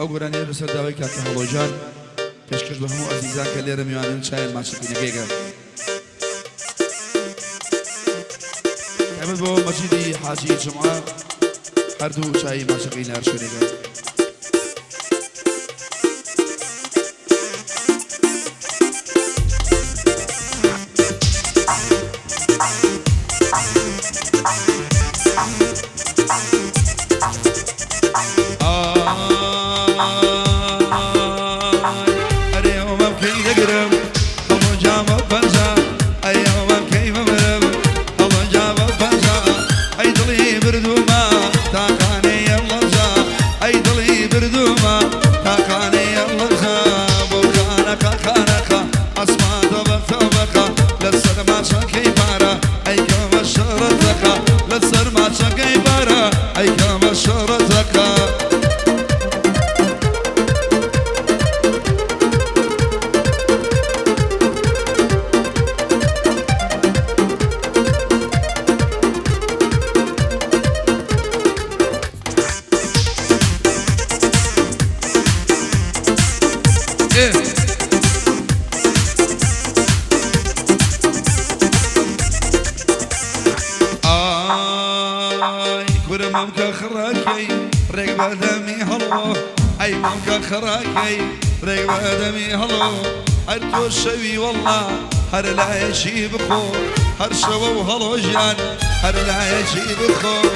ئەو گۆرانیە لەسەر داوای کاکە هەڵۆژان پێشکەش بە هەموو ئەزیزان کە لێرە میوانن چایان ماچەکینەکەیگە ئەمە بۆ مەجیدی حاجی جمعە هەردوو چای ماچەکەی لە هەر شوێنێگە ممكن خراكي رقبة دمي هلو أي ممكن خراكي رقبة دمي هلو أرتو الشوي والله هر لا يشي بخو هر شو وهلو جان هر لا يشي بخو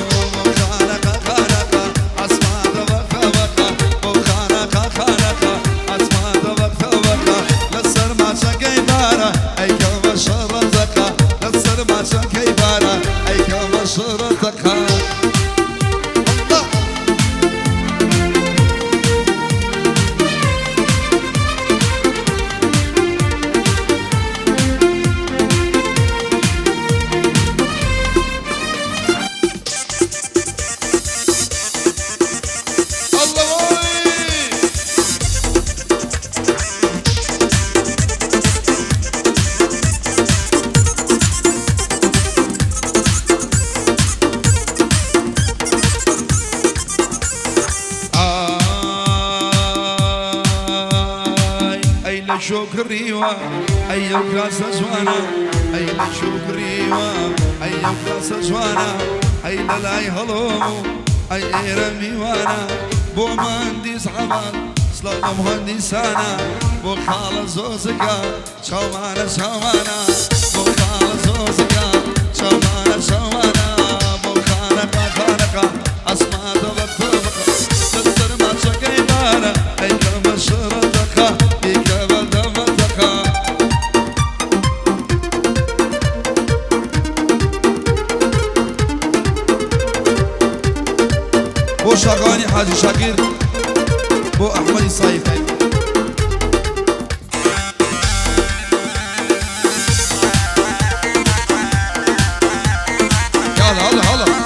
خانق خانق أسمع دبق دبق وخانق خانق أسمع دبق دبق لسر ما شكي بارا أي كم شرطك لسر ما شكي بارا أي كم شرطك شكريوا أيو كلاس زوانا أي شكريوا أيو كلاس زوانا أي لاي هلو أي رمي وانا بو مهندس عباد سلام مهندسانا بو خال زوزكا شومانا شومانا بو خال زوزكا شومانا شومانا بو خانقا خانقا أسمع دبق دبق تسر ما شكي بارا أي كم شرطك بو شاغاني حاجي شاكر بو احمد الصايف يلا هلا هلا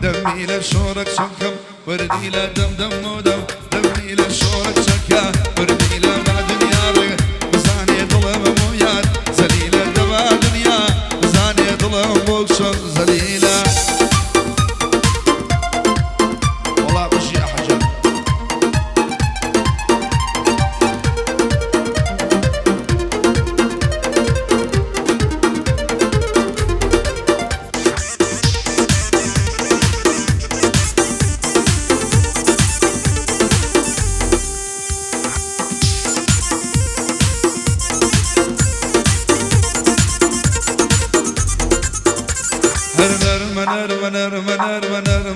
دمي لشورك شكم وردي لا دم دم ودم دمي لشورك شكا وردي لا ما دنيا رق زاني ظلم مويات زليلة دوا دنيا زاني ظلم بوكشن زليلة والله بشي أحجر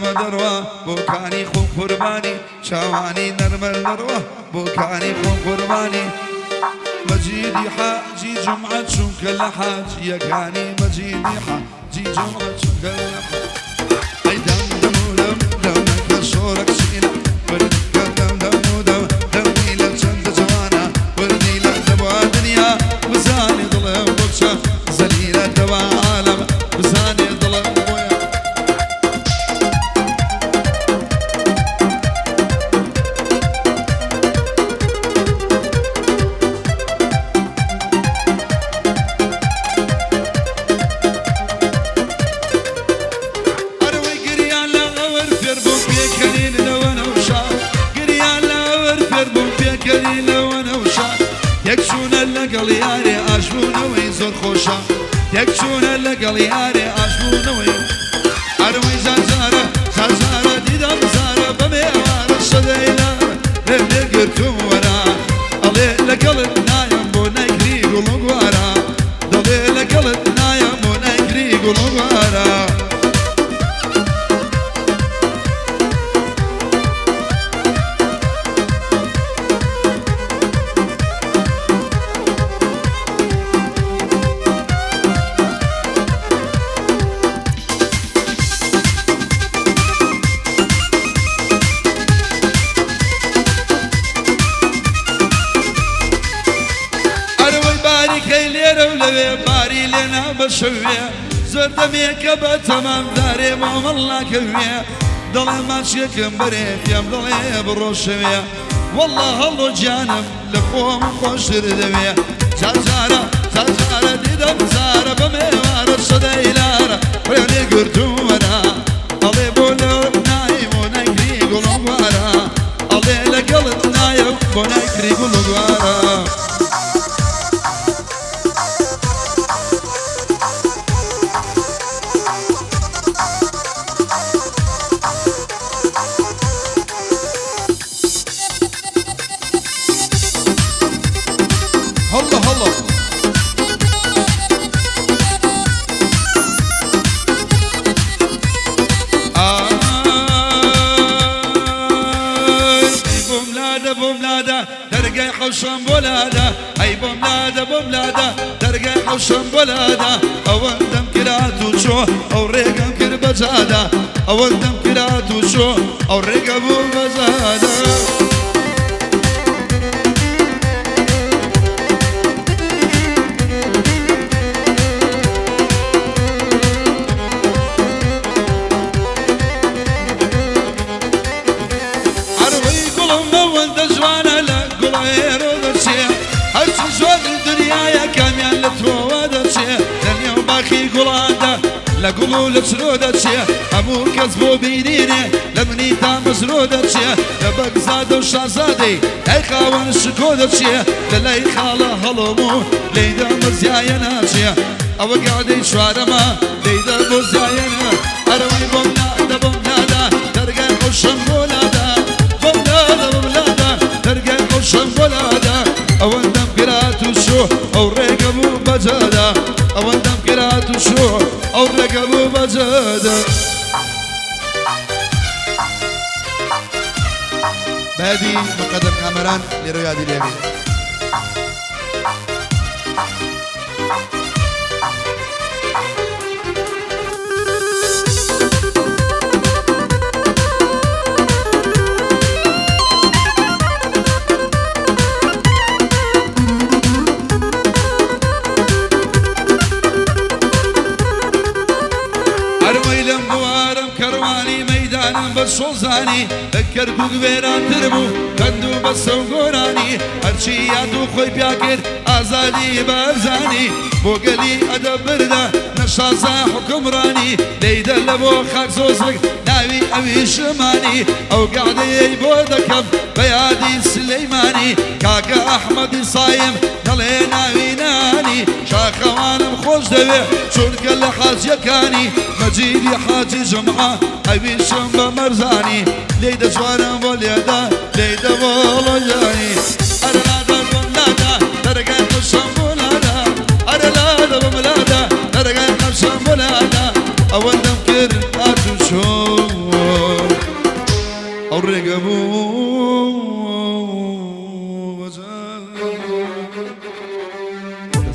نرمى بوكاني خون قرباني شواني نرمى النروة بوكاني خون قرباني مجيدي حاجي جمعة شنك الحاج يا كاني مجيدي حاجي جمعة شنك الحاج أي دم دم دم دمك شورك شيلة وردك دم دم دم دمي للجنة جوانا وردي للدبوة دنيا وزاني ظلم بوكشة زليلة دوا عالم وزاني عجبونوي زور خوشا يكشونا لقل ياري عجبونوي أروي زازارة زازارة ديدا بزارة بميوار الصدينا اللي قرتم ورا علي لقل نايم بونيكري قلوب ورا ضلي لقل نايم بونيكري قلوب ورا باري لنا بشوية زرد ميكا بتمام داري مام الله كوية ضلي ماشي كمبريت يا ضلي بروشوية والله الله جانب لقوم خوش ردوية زازارة زازارة ديدا بزارة بميوار الصديلارة ويعني قرتو ورا علي بولو نايم ونكري قلوب ورا علي لقلت نايم ونكري قلوب ورا هلا هلا بوملادة بوملادة ترقى حوشم بولادة أي بوملادة بوملادة ترقى حوشم بولادة أول دم كرات وشو أو رقم كربزادة أول دم كرات وشو أو رقم بزادة لقولوا لسرودة شيء أبو كذبوا بينيني لمني تام سرودة شيء لبق زاد وشازادي أي خاون الشكودة شيء للي خاله هلمو ليدا مزيانا شيء أو قاعد شوارما ليدا مزيانا أروي بمنادة بمنادة ترقى حشم بولادة بمنادة بمنادة ترقى حشم بولادة أو اندم قرات وشو أو رقبوا بجادة أو اندم قرات وشو أو رقبوا بجادة بادي مقدم كاميران لرياضي اليمين بسوزاني ذكركو غيران تربو كندو بسو غوراني هرشي يادو خوي بياكر آزادي بارزاني بوغلي أدبردا نشازا حكمراني ليدا لبو خاك زوزك ناوي أوي شماني أو قاعدي بودكم بيادي سليماني كاكا أحمد صايم نلي ناوي ناني شاخوانم خوش دوي شرك اللي حاج يكاني مجيدي حاجي جمعة أبي شنبه مرزاني ليدا جوارم بوليدا ليدا بولجاني أرلادا بملادا ترقى حشم بولادا أرلادا بملادا ترقى حشم بولادا أول دم كر أتو شو أو رقبو